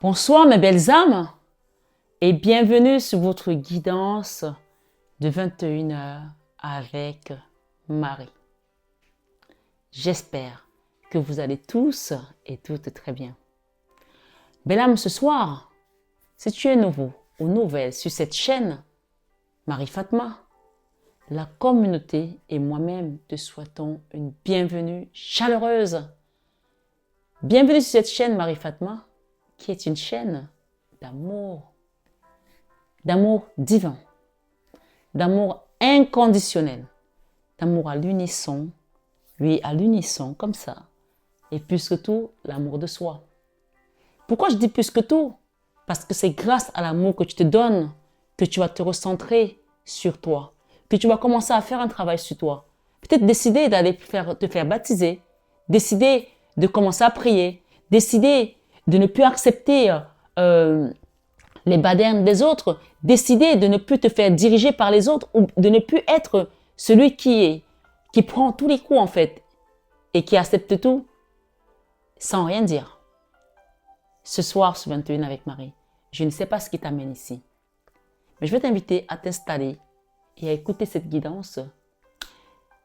Bonsoir mes belles âmes et bienvenue sur votre guidance de 21 heures avec Marie. J'espère que vous allez tous et toutes très bien. Belle âme, ce soir, si tu es nouveau ou nouvelle sur cette chaîne, Marie Fatma, la communauté et moi-même te souhaitons une bienvenue chaleureuse. Bienvenue sur cette chaîne Marie Fatma, qui est une chaîne d'amour divin, d'amour inconditionnel, d'amour à l'unisson, oui, à l'unisson, comme ça, et plus que tout, l'amour de soi. Pourquoi je dis plus que tout? Parce que c'est grâce à l'amour que tu te donnes que tu vas te recentrer sur toi, que tu vas commencer à faire un travail sur toi. Peut-être décider d'aller te faire baptiser, décider de commencer à prier, décider de ne plus accepter les badernes des autres, décider de ne plus te faire diriger par les autres ou de ne plus être celui qui prend tous les coups en fait et qui accepte tout sans rien dire. Ce soir sur 21 avec Marie, je ne sais pas ce qui t'amène ici, mais je vais t'inviter à t'installer et à écouter cette guidance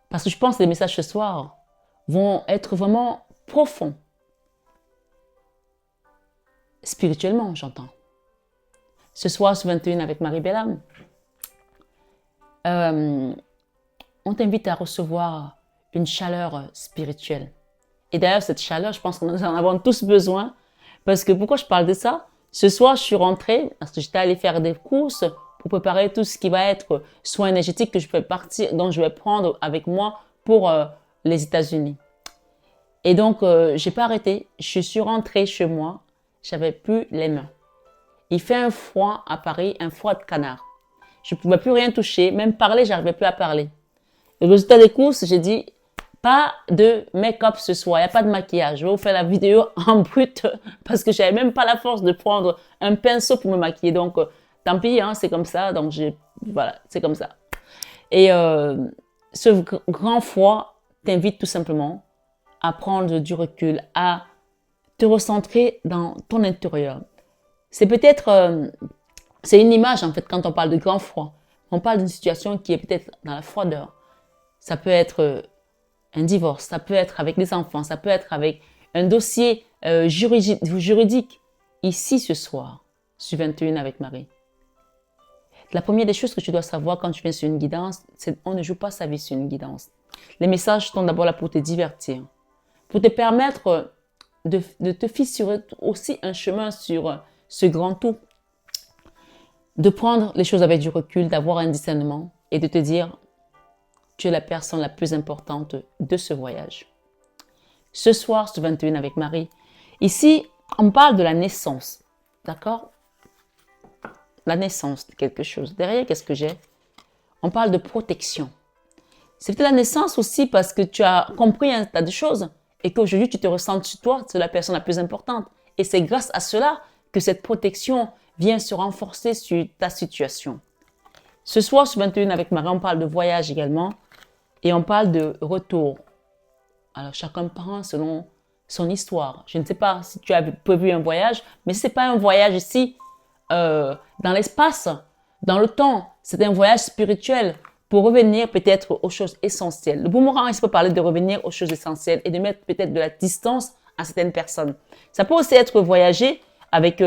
parce que je pense que les messages ce soir vont être vraiment profonds. Spirituellement, j'entends. Ce soir, sur 21 avec Marie Bellam, on t'invite à recevoir une chaleur spirituelle. Et d'ailleurs, cette chaleur, je pense que nous en avons tous besoin. Parce que pourquoi je parle de ça? Ce soir, je suis rentrée, parce que j'étais allée faire des courses pour préparer tout ce qui va être soins énergétiques que je vais partir, dont je vais prendre avec moi pour les États-Unis. Et donc, j'ai pas arrêté. Je suis rentrée chez moi. J'avais plus les mains. Il fait un froid à Paris, un froid de canard. Je ne pouvais plus rien toucher, même parler, j'arrivais plus à parler. Le résultat des courses, j'ai dit, pas de make-up ce soir, il n'y a pas de maquillage. Je vais vous faire la vidéo en brut parce que j'avais même pas la force de prendre un pinceau pour me maquiller. Donc, tant pis, hein, c'est comme ça. Donc, voilà, c'est comme ça. Et ce grand froid t'invite tout simplement à prendre du recul, à te recentrer dans ton intérieur. C'est peut-être, c'est une image en fait quand on parle de grand froid. On parle d'une situation qui est peut-être dans la froideur. Ça peut être un divorce, ça peut être avec les enfants, ça peut être avec un dossier juridique. Ici ce soir, sur 21 avec Marie. La première des choses que tu dois savoir quand tu viens sur une guidance, c'est qu'on ne joue pas sa vie sur une guidance. Les messages sont d'abord là pour te divertir, pour te permettre de te fissurer aussi un chemin sur ce grand tout, de prendre les choses avec du recul, d'avoir un discernement et de te dire tu es la personne la plus importante de ce voyage. Ce soir, ce 21 avec Marie, ici, on parle de la naissance, d'accord? La naissance de quelque chose. Derrière, qu'est-ce que j'ai? On parle de protection. C'est peut-être la naissance aussi parce que tu as compris un tas de choses et qu'aujourd'hui, tu te ressens sur toi, c'est la personne la plus importante. Et c'est grâce à cela que cette protection vient se renforcer sur ta situation. Ce soir, sur 21 avec Marie, on parle de voyage également et on parle de retour. Alors, chacun prend selon son histoire. Je ne sais pas si tu as prévu un voyage, mais ce n'est pas un voyage ici dans l'espace, dans le temps. C'est un voyage spirituel pour revenir peut-être aux choses essentielles. Le boomerang, il peut parler de revenir aux choses essentielles et de mettre peut-être de la distance à certaines personnes. Ça peut aussi être voyager avec,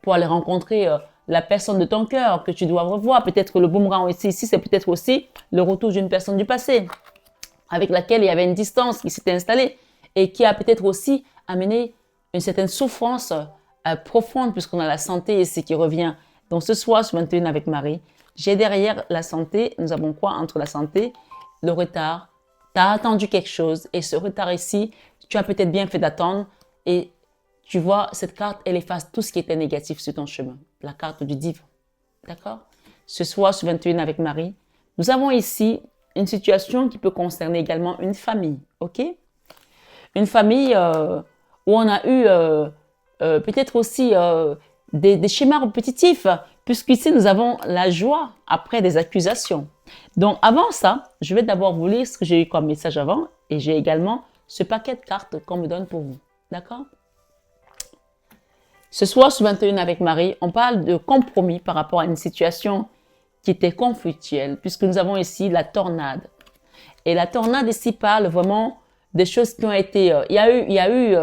pour aller rencontrer la personne de ton cœur que tu dois revoir. Peut-être le boomerang ici, c'est peut-être aussi le retour d'une personne du passé avec laquelle il y avait une distance qui s'était installée et qui a peut-être aussi amené une certaine souffrance profonde puisqu'on a la santé ici qui revient. Donc ce soir, sur 21 avec Marie, j'ai derrière la santé, nous avons quoi entre la santé? Le retard. Tu as attendu quelque chose et ce retard ici, tu as peut-être bien fait d'attendre et tu vois, cette carte, elle efface tout ce qui était négatif sur ton chemin. La carte du divin. D'accord? Ce soir, sur 21 avec Marie, nous avons ici une situation qui peut concerner également une famille. OK? Une famille où on a eu peut-être aussi des schémas répétitifs, puisqu'ici, nous avons la joie après des accusations. Donc, avant ça, je vais d'abord vous lire ce que j'ai eu comme message avant et j'ai également ce paquet de cartes qu'on me donne pour vous. D'accord? Ce soir, sur 21 avec Marie, on parle de compromis par rapport à une situation qui était conflictuelle, puisque nous avons ici la tornade. Et la tornade ici parle vraiment des choses qui ont été... il y a eu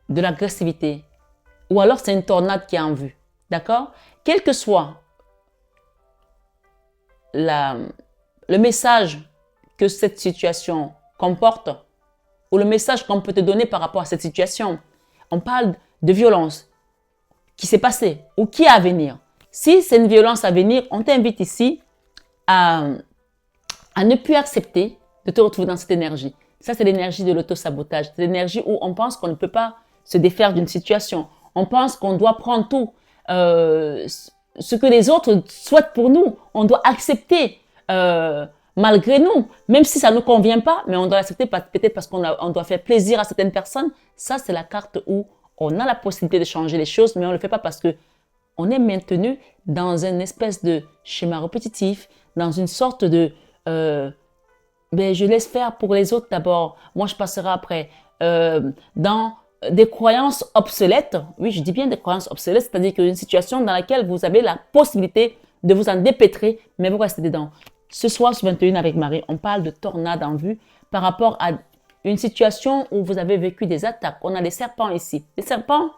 de l'agressivité. Ou alors c'est une tornade qui est en vue. D'accord? Quel que soit le message que cette situation comporte, ou le message qu'on peut te donner par rapport à cette situation, on parle de violence qui s'est passée ou qui est à venir. Si c'est une violence à venir, on t'invite ici à ne plus accepter de te retrouver dans cette énergie. Ça, c'est l'énergie de l'auto-sabotage. C'est l'énergie où on pense qu'on ne peut pas se défaire d'une situation. On pense qu'on doit prendre tout ce que les autres souhaitent pour nous. On doit accepter malgré nous, même si ça ne nous convient pas, mais on doit l'accepter peut-être parce qu'on doit faire plaisir à certaines personnes. Ça, c'est la carte où on a la possibilité de changer les choses, mais on ne le fait pas parce que on est maintenu dans une espèce de schéma répétitif, dans une sorte de je laisse faire pour les autres d'abord, moi je passerai après. Dans des croyances obsolètes, oui je dis bien des croyances obsolètes, c'est-à-dire qu'une situation dans laquelle vous avez la possibilité de vous en dépêtrer, mais vous restez dedans. Ce soir sur 21 avec Marie, on parle de tornade en vue par rapport à une situation où vous avez vécu des attaques. On a des serpents ici. Les serpents,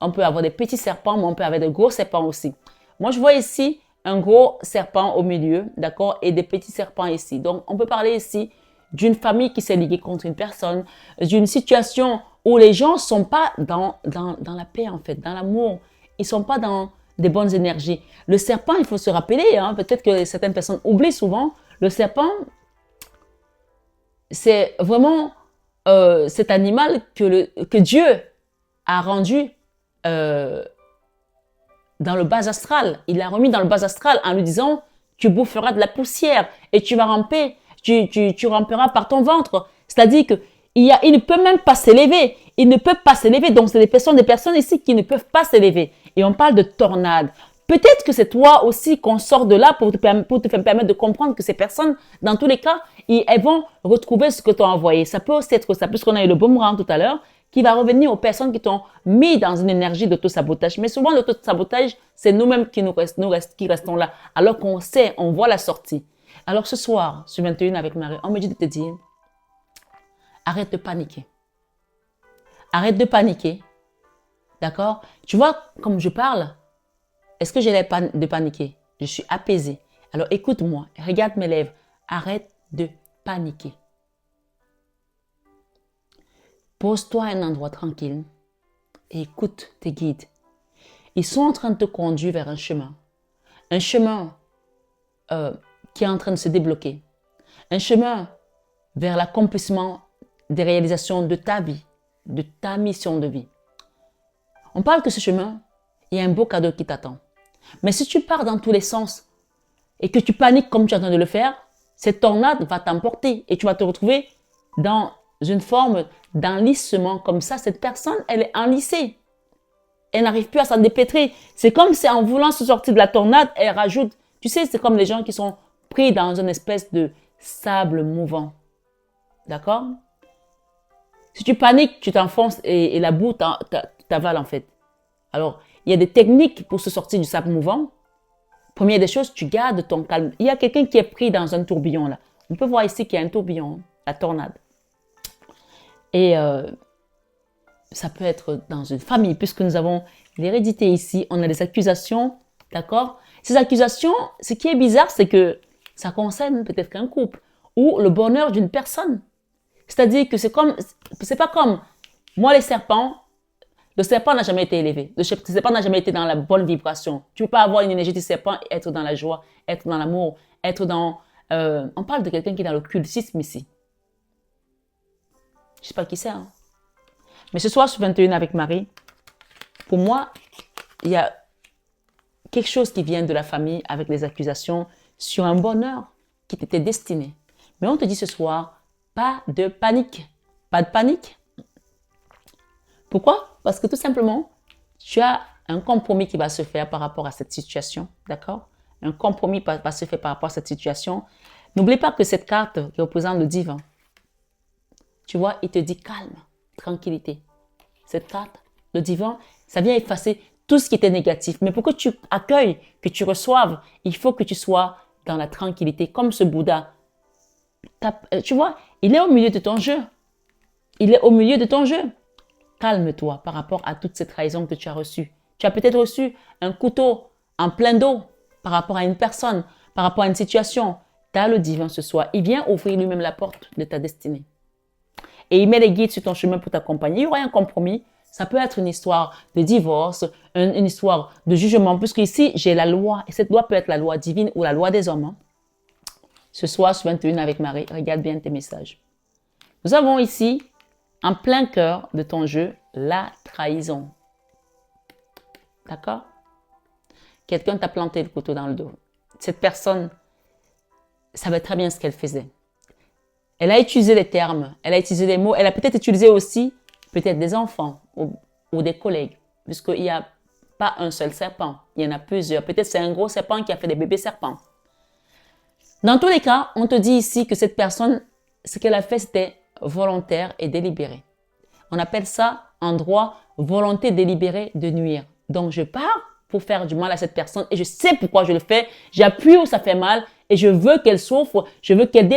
on peut avoir des petits serpents, mais on peut avoir des gros serpents aussi. Moi, je vois ici un gros serpent au milieu, d'accord, et des petits serpents ici. Donc, on peut parler ici d'une famille qui s'est liguée contre une personne, d'une situation où les gens ne sont pas dans la paix, en fait, dans l'amour. Ils ne sont pas dans des bonnes énergies. Le serpent, il faut se rappeler, hein, peut-être que certaines personnes oublient souvent, le serpent, c'est vraiment cet animal que Dieu a rendu dans le bas astral. Il l'a remis dans le bas astral en lui disant, tu boufferas de la poussière et tu vas ramper, tu ramperas par ton ventre. C'est-à-dire que il ne peut même pas s'élever. Il ne peut pas s'élever. Donc, c'est des personnes ici qui ne peuvent pas s'élever. Et on parle de tornade. Peut-être que c'est toi aussi qu'on sort de là pour te permettre de comprendre que ces personnes, dans tous les cas, elles vont retrouver ce que tu as envoyé. Ça peut aussi être ça, puisqu'on a eu le boomerang tout à l'heure, qui va revenir aux personnes qui t'ont mis dans une énergie d'auto-sabotage. Mais souvent, l'auto-sabotage, c'est nous-mêmes qui restons là. Alors qu'on sait, on voit la sortie. Alors ce soir, sur 21 avec Marie, on me dit de te dire, arrête de paniquer. Arrête de paniquer. D'accord? Tu vois, comme je parle, est-ce que j'ai l'air de paniquer? Je suis apaisée. Alors écoute-moi, regarde mes lèvres. Arrête de paniquer. Pose-toi à un endroit tranquille et écoute tes guides. Ils sont en train de te conduire vers un chemin. Un chemin qui est en train de se débloquer. Un chemin vers l'accomplissement des réalisations de ta vie, de ta mission de vie. On parle que ce chemin, il y a un beau cadeau qui t'attend. Mais si tu pars dans tous les sens et que tu paniques comme tu es en train de le faire, cette tornade va t'emporter et tu vas te retrouver dans une forme d'enlissement comme ça. Cette personne, elle est enlissée. Elle n'arrive plus à s'en dépêtrer. C'est comme si en voulant se sortir de la tornade, elle rajoute. Tu sais, c'est comme les gens qui sont pris dans une espèce de sable mouvant. D'accord? Si tu paniques, tu t'enfonces et la boue t'avale en fait. Alors, il y a des techniques pour se sortir du sable mouvant. Première des choses, tu gardes ton calme. Il y a quelqu'un qui est pris dans un tourbillon là. On peut voir ici qu'il y a un tourbillon, la tornade. Et ça peut être dans une famille, puisque nous avons l'hérédité ici. On a des accusations, d'accord? Ces accusations, ce qui est bizarre, c'est que ça concerne peut-être qu'un couple ou le bonheur d'une personne. C'est-à-dire que c'est pas comme, moi les serpents, le serpent n'a jamais été élevé. Le serpent n'a jamais été dans la bonne vibration. Tu ne peux pas avoir une énergie du serpent et être dans la joie, être dans l'amour, être dans... on parle de quelqu'un qui est dans l'occultisme ici. Je ne sais pas qui c'est. Hein. Mais ce soir, sur 21 avec Marie, pour moi, il y a quelque chose qui vient de la famille avec les accusations sur un bonheur qui t'était destiné. Mais on te dit ce soir, pas de panique. Pas de panique. Pourquoi? Parce que tout simplement, tu as un compromis qui va se faire par rapport à cette situation. D'accord? Un compromis va se faire par rapport à cette situation. N'oublie pas que cette carte qui représente le divin, tu vois, il te dit calme, tranquillité. Cette carte, Le divin, ça vient effacer tout ce qui était négatif. Mais pour que tu accueilles, que tu reçoives, il faut que tu sois dans la tranquillité, comme ce Bouddha. Tu vois, il est au milieu de ton jeu. Il est au milieu de ton jeu. Calme-toi par rapport à toute cette trahison que tu as reçue. Tu as peut-être reçu un couteau en plein dos par rapport à une personne, par rapport à une situation. Tu as le divin ce soir. Il vient ouvrir lui-même la porte de ta destinée. Et il met les guides sur ton chemin pour t'accompagner. Il y aura un compromis. Ça peut être une histoire de divorce, une histoire de jugement, puisque ici, j'ai la loi. Et cette loi peut être la loi divine ou la loi des hommes. Ce soir, sur 21 avec Marie, regarde bien tes messages. Nous avons ici, en plein cœur de ton jeu, la trahison. D'accord? Quelqu'un t'a planté le couteau dans le dos. Cette personne savait très bien ce qu'elle faisait. Elle a utilisé les termes, elle a utilisé les mots, elle a peut-être utilisé aussi peut-être des enfants ou des collègues, puisqu'il n'y a pas un seul serpent, il y en a plusieurs. Peut-être c'est un gros serpent qui a fait des bébés serpents. Dans tous les cas, on te dit ici que cette personne, ce qu'elle a fait, c'était volontaire et délibéré. On appelle ça en droit volonté délibérée de nuire. Donc je pars pour faire du mal à cette personne et je sais pourquoi je le fais. J'appuie où ça fait mal et je veux qu'elle souffre, je veux qu'elle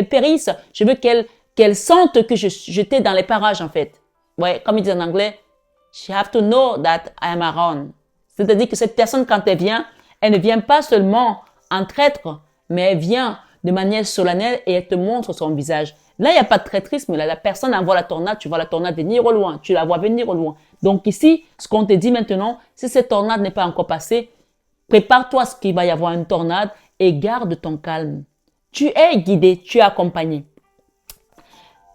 périsse, je veux qu'elle sente que j'étais dans les parages en fait. Ouais, comme ils disent en anglais, she have to know that I am around. C'est-à-dire que cette personne, quand elle ne vient pas seulement en traître, mais elle vient de manière solennelle et elle te montre son visage. Là, il n'y a pas de traîtrisme. Là, la personne envoie la tornade, tu vois la tornade venir au loin, tu la vois venir au loin. Donc ici, ce qu'on te dit maintenant, si cette tornade n'est pas encore passée, prépare-toi à ce qu'il va y avoir une tornade et garde ton calme. Tu es guidé, tu es accompagné.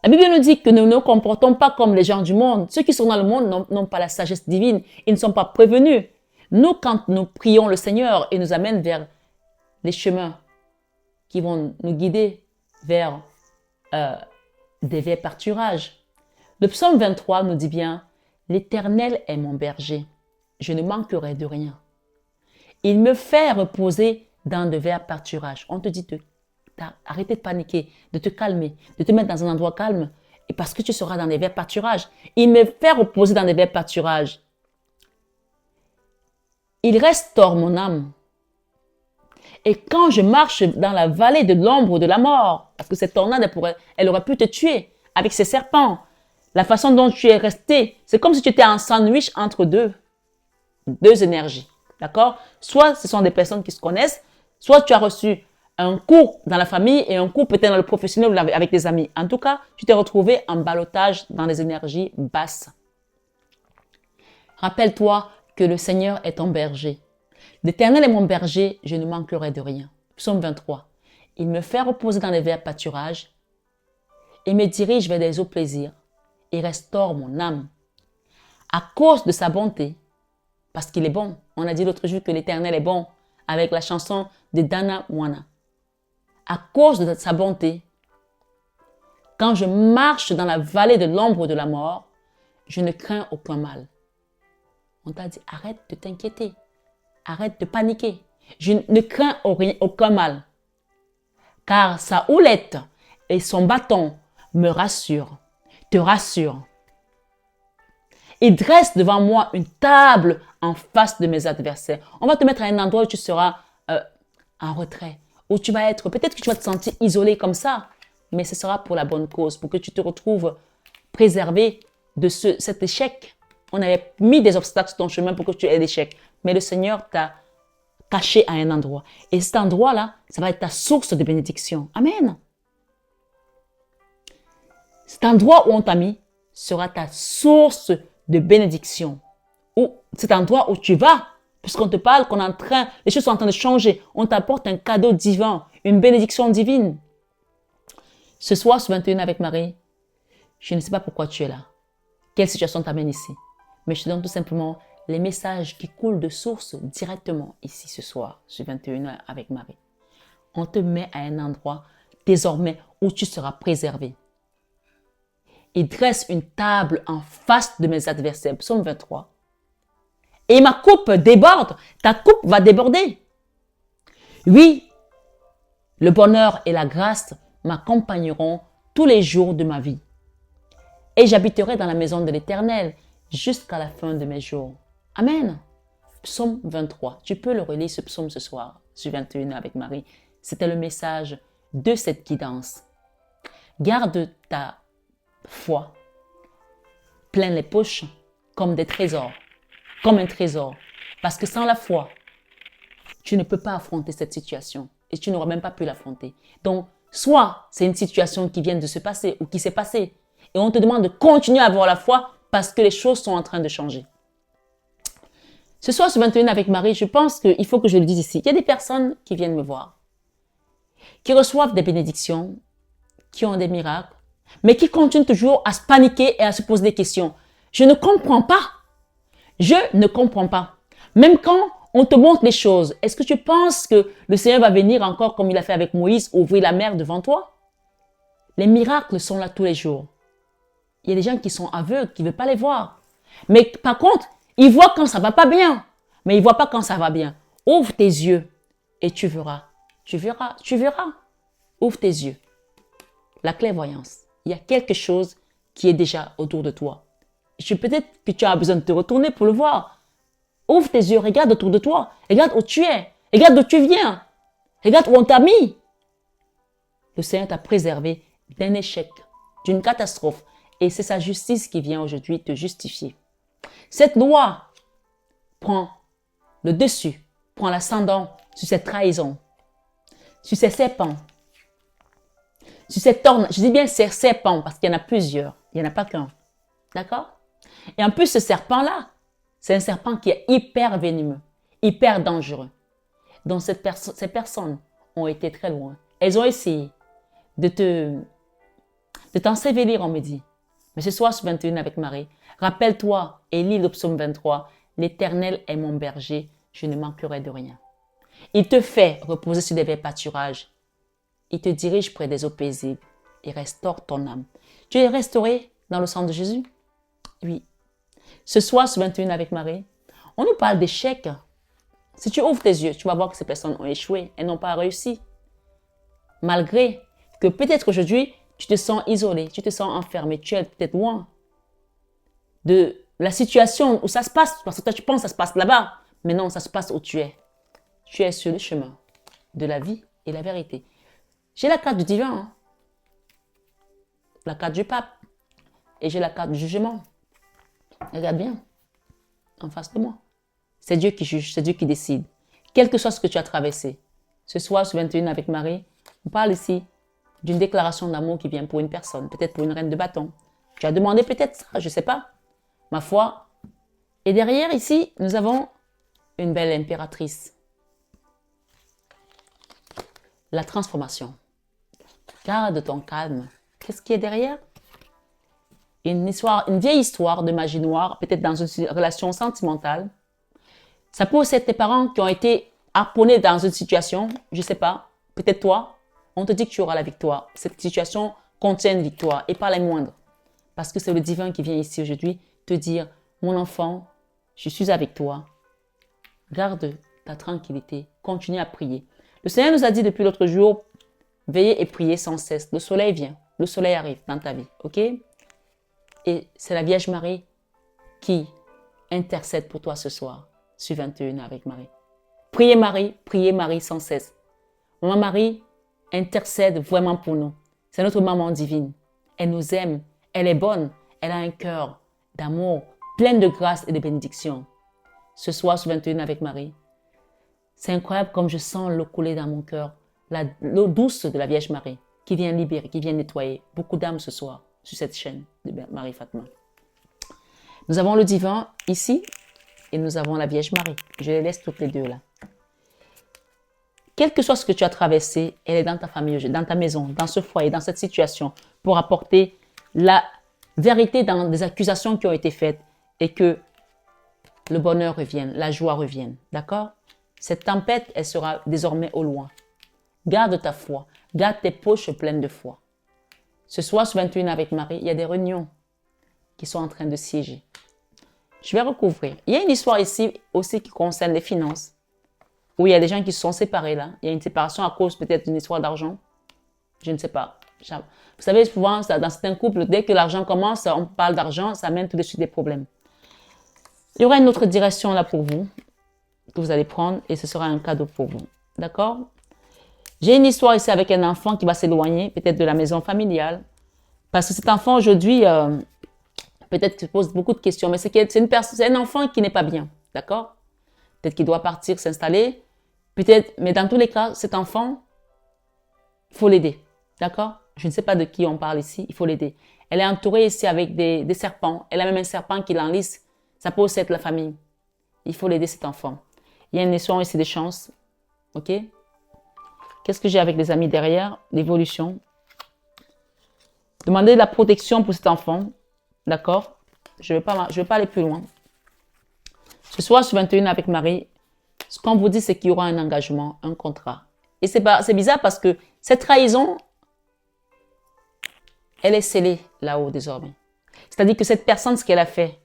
La Bible nous dit que nous ne nous comportons pas comme les gens du monde. Ceux qui sont dans le monde n'ont pas la sagesse divine. Ils ne sont pas prévenus. Nous, quand nous prions le Seigneur, il nous amène vers les chemins qui vont nous guider vers des vrais pâturages. Le psaume 23 nous dit bien, « L'Éternel est mon berger, je ne manquerai de rien. Il me fait reposer dans de verts pâturages. » On te dit d'arrêter de paniquer, de te calmer, de te mettre dans un endroit calme, et parce que tu seras dans des verts pâturages. Il me fait reposer dans des verts pâturages. Il restaure mon âme. Et quand je marche dans la vallée de l'ombre de la mort, parce que cette tornade, elle aurait pu te tuer avec ses serpents, la façon dont tu es resté, c'est comme si tu étais en sandwich entre deux énergies. D'accord? Soit ce sont des personnes qui se connaissent, soit tu as reçu un coup dans la famille et un coup peut-être dans le professionnel ou avec des amis. En tout cas, tu t'es retrouvé en ballottage dans les énergies basses. Rappelle-toi que le Seigneur est ton berger. L'Éternel est mon berger, je ne manquerai de rien. Psaume 23. Il me fait reposer dans les verts pâturages et me dirige vers des eaux plaisirs et restaure mon âme. À cause de sa bonté, parce qu'il est bon. On a dit l'autre jour que l'Éternel est bon avec la chanson de Dana Moana. À cause de sa bonté, quand je marche dans la vallée de l'ombre de la mort, je ne crains aucun mal. On t'a dit, arrête de t'inquiéter. Arrête de paniquer. Je ne crains aucun mal. Car sa houlette et son bâton me rassurent, te rassurent. Il dresse devant moi une table en face de mes adversaires. On va te mettre à un endroit où tu seras en retrait, où tu vas être, peut-être que tu vas te sentir isolé comme ça, mais ce sera pour la bonne cause, pour que tu te retrouves préservé de cet échec. On avait mis des obstacles sur ton chemin pour que tu aies l'échec. Mais le Seigneur t'a caché à un endroit. Et cet endroit-là, ça va être ta source de bénédiction. Amen. Cet endroit où on t'a mis sera ta source de bénédiction. Ou cet endroit où tu vas, puisqu'on te parle qu'on est en train, les choses sont en train de changer. On t'apporte un cadeau divin, une bénédiction divine. Ce soir, sur 21 avec Marie, je ne sais pas pourquoi tu es là. Quelle situation t'amène ici? Mais je te donne tout simplement les messages qui coulent de source directement ici ce soir, sur 21 avec Marie. On te met à un endroit désormais où tu seras préservé. Il dresse une table en face de mes adversaires, psaume 23. Et ma coupe déborde, ta coupe va déborder. Oui, le bonheur et la grâce m'accompagneront tous les jours de ma vie. Et j'habiterai dans la maison de l'Éternel jusqu'à la fin de mes jours. Amen. Psaume 23. Tu peux le relire ce psaume ce soir, sur 21 avec Marie. C'était le message de cette guidance. Garde ta foi plein les poches comme des trésors, comme un trésor. Parce que sans la foi, tu ne peux pas affronter cette situation et tu n'auras même pas pu l'affronter. Donc, soit c'est une situation qui vient de se passer ou qui s'est passée et on te demande de continuer à avoir la foi parce que les choses sont en train de changer. Ce soir, sur 21 avec Marie, je pense qu'il faut que je le dise ici. Il y a des personnes qui viennent me voir, qui reçoivent des bénédictions, qui ont des miracles, mais qui continuent toujours à se paniquer et à se poser des questions. Je ne comprends pas. Je ne comprends pas. Même quand on te montre les choses, est-ce que tu penses que le Seigneur va venir encore comme il a fait avec Moïse, ouvrir la mer devant toi? Les miracles sont là tous les jours. Il y a des gens qui sont aveugles, qui ne veulent pas les voir. Mais par contre, ils voient quand ça ne va pas bien, mais ils ne voient pas quand ça va bien. Ouvre tes yeux et tu verras. Tu verras, tu verras. Ouvre tes yeux. La clairvoyance. Il y a quelque chose qui est déjà autour de toi. Peut-être que tu as besoin de te retourner pour le voir. Ouvre tes yeux, regarde autour de toi. Regarde où tu es. Regarde d'où tu viens. Regarde où on t'a mis. Le Seigneur t'a préservé d'un échec, d'une catastrophe. Et c'est sa justice qui vient aujourd'hui te justifier. Cette loi prend le dessus, prend l'ascendant sur cette trahison, sur ces serpents, sur cette tornade. Je dis bien ces serpents parce qu'il y en a plusieurs. Il n'y en a pas qu'un. D'accord? Et en plus, ce serpent-là, c'est un serpent qui est hyper venimeux, hyper dangereux. Donc, ces personnes ont été très loin. Elles ont essayé de t'ensevelir, on me dit. Mais ce soir, sur 21 avec Marie, rappelle-toi et lis le psaume 23. L'Éternel est mon berger, je ne manquerai de rien. Il te fait reposer sur des verts pâturages. Il te dirige près des eaux paisibles et restaure ton âme. Tu es restauré dans le sang de Jésus? Oui. Ce soir, sur 21 avec Marie, on nous parle d'échecs. Si tu ouvres tes yeux, tu vas voir que ces personnes ont échoué. Elles n'ont pas réussi. Malgré que peut-être aujourd'hui, tu te sens isolé, tu te sens enfermé, tu es peut-être loin de la situation où ça se passe. Parce que toi, tu penses que ça se passe là-bas. Mais non, ça se passe où tu es. Tu es sur le chemin de la vie et la vérité. J'ai la carte du divin, hein? La carte du pape. Et j'ai la carte du jugement. Regarde bien, en face de moi. C'est Dieu qui juge, c'est Dieu qui décide. Quel que soit ce que tu as traversé. Ce soir, sur 21 avec Marie, on parle ici d'une déclaration d'amour qui vient pour une personne, peut-être pour une reine de bâton. Tu as demandé peut-être ça, je ne sais pas. Ma foi. Et derrière, ici, nous avons une belle impératrice. La transformation. Garde ton calme. Qu'est-ce qui est derrière? Une vieille histoire de magie noire, peut-être dans une relation sentimentale. Ça peut aussi être tes parents qui ont été harponnés dans une situation, je ne sais pas, peut-être toi, on te dit que tu auras la victoire. Cette situation contient une victoire et pas la moindre. Parce que c'est le divin qui vient ici aujourd'hui te dire, mon enfant, je suis avec toi. Garde ta tranquillité, continue à prier. Le Seigneur nous a dit depuis l'autre jour, veillez et priez sans cesse. Le soleil vient, le soleil arrive dans ta vie, ok? Et c'est la Vierge Marie qui intercède pour toi ce soir, sur 21 avec Marie. Priez Marie sans cesse. Maman Marie intercède vraiment pour nous. C'est notre maman divine. Elle nous aime, elle est bonne, elle a un cœur d'amour, plein de grâce et de bénédiction. Ce soir, sur 21 avec Marie, c'est incroyable comme je sens l'eau couler dans mon cœur, l'eau douce de la Vierge Marie qui vient libérer, qui vient nettoyer beaucoup d'âmes ce soir sur cette chaîne de Marie Fatma. Nous avons le divin ici et nous avons la Vierge Marie. Je les laisse toutes les deux là. Quel que soit ce que tu as traversé, elle est dans ta famille, dans ta maison, dans ce foyer, dans cette situation, pour apporter la vérité dans des accusations qui ont été faites et que le bonheur revienne, la joie revienne. D'accord? Cette tempête, elle sera désormais au loin. Garde ta foi, garde tes poches pleines de foi. Ce soir, sur 21 avec Marie, il y a des réunions qui sont en train de siéger. Je vais recouvrir. Il y a une histoire ici aussi qui concerne les finances, où il y a des gens qui se sont séparés là. Il y a une séparation à cause peut-être d'une histoire d'argent. Je ne sais pas. Vous savez, souvent, dans certains couples, dès que l'argent commence, on parle d'argent, ça amène tout de suite des problèmes. Il y aura une autre direction là pour vous, que vous allez prendre, et ce sera un cadeau pour vous. D'accord? J'ai une histoire ici avec un enfant qui va s'éloigner, peut-être de la maison familiale. Parce que cet enfant, aujourd'hui, peut-être qu'il pose beaucoup de questions, mais c'est un enfant qui n'est pas bien. D'accord? Peut-être qu'il doit partir, s'installer. Peut-être, mais dans tous les cas, cet enfant, il faut l'aider. D'accord? Je ne sais pas de qui on parle ici, il faut l'aider. Elle est entourée ici avec des serpents. Elle a même un serpent qui l'enlise. Ça peut aussi être la famille. Il faut l'aider, cet enfant. Il y a une notion ici de chance. OK? Qu'est-ce que j'ai avec les amis derrière? L'évolution. Demandez de la protection pour cet enfant. D'accord? Je vais pas aller plus loin. Ce soir, sur 21 avec Marie, ce qu'on vous dit, c'est qu'il y aura un engagement, un contrat. Et c'est bizarre parce que cette trahison, elle est scellée là-haut désormais. C'est-à-dire que cette personne, ce qu'elle a fait,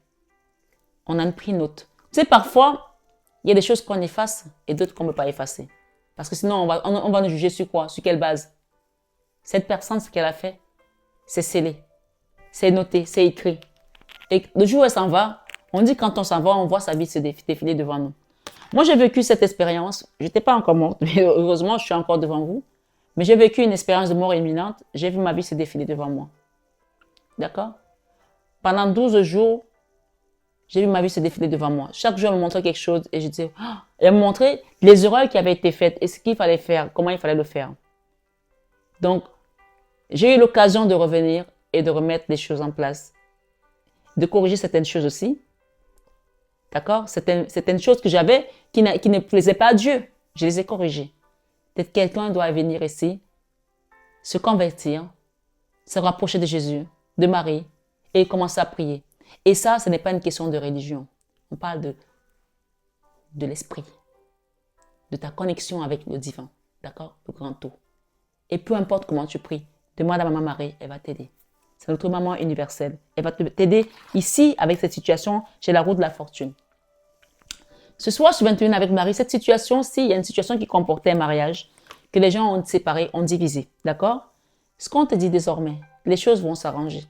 on en a pris note. Tu sais, parfois, il y a des choses qu'on efface et d'autres qu'on ne peut pas effacer. Parce que sinon, on va nous juger sur quoi? Sur quelle base? Cette personne, ce qu'elle a fait, c'est scellé. C'est noté, c'est écrit. Et le jour où elle s'en va, on dit quand on s'en va, on voit sa vie se défiler devant nous. Moi, j'ai vécu cette expérience. Je n'étais pas encore morte, mais heureusement, je suis encore devant vous. Mais j'ai vécu une expérience de mort imminente. J'ai vu ma vie se défiler devant moi. D'accord? Pendant 12 jours, j'ai vu ma vie se défiler devant moi. Chaque jour, elle me montrait quelque chose et je disais, oh! Elle me montrait les erreurs qui avaient été faites et ce qu'il fallait faire, comment il fallait le faire. Donc, j'ai eu l'occasion de revenir et de remettre les choses en place, de corriger certaines choses aussi. D'accord? Certaines choses que j'avais qui ne plaisaient pas à Dieu. Je les ai corrigées. Peut-être quelqu'un doit venir ici, se convertir, se rapprocher de Jésus, de Marie et commencer à prier. Et ça, ce n'est pas une question de religion. On parle de l'esprit, de ta connexion avec le divin. D'accord? Le grand tout. Et peu importe comment tu pries, demande à Maman Marie, elle va t'aider. C'est notre maman universelle. Elle va t'aider ici avec cette situation. J'ai la roue de la fortune. Ce soir, sur 21 avec Marie, cette situation-ci, il y a une situation qui comportait un mariage que les gens ont séparé, ont divisé. D'accord? Ce qu'on te dit désormais, les choses vont s'arranger.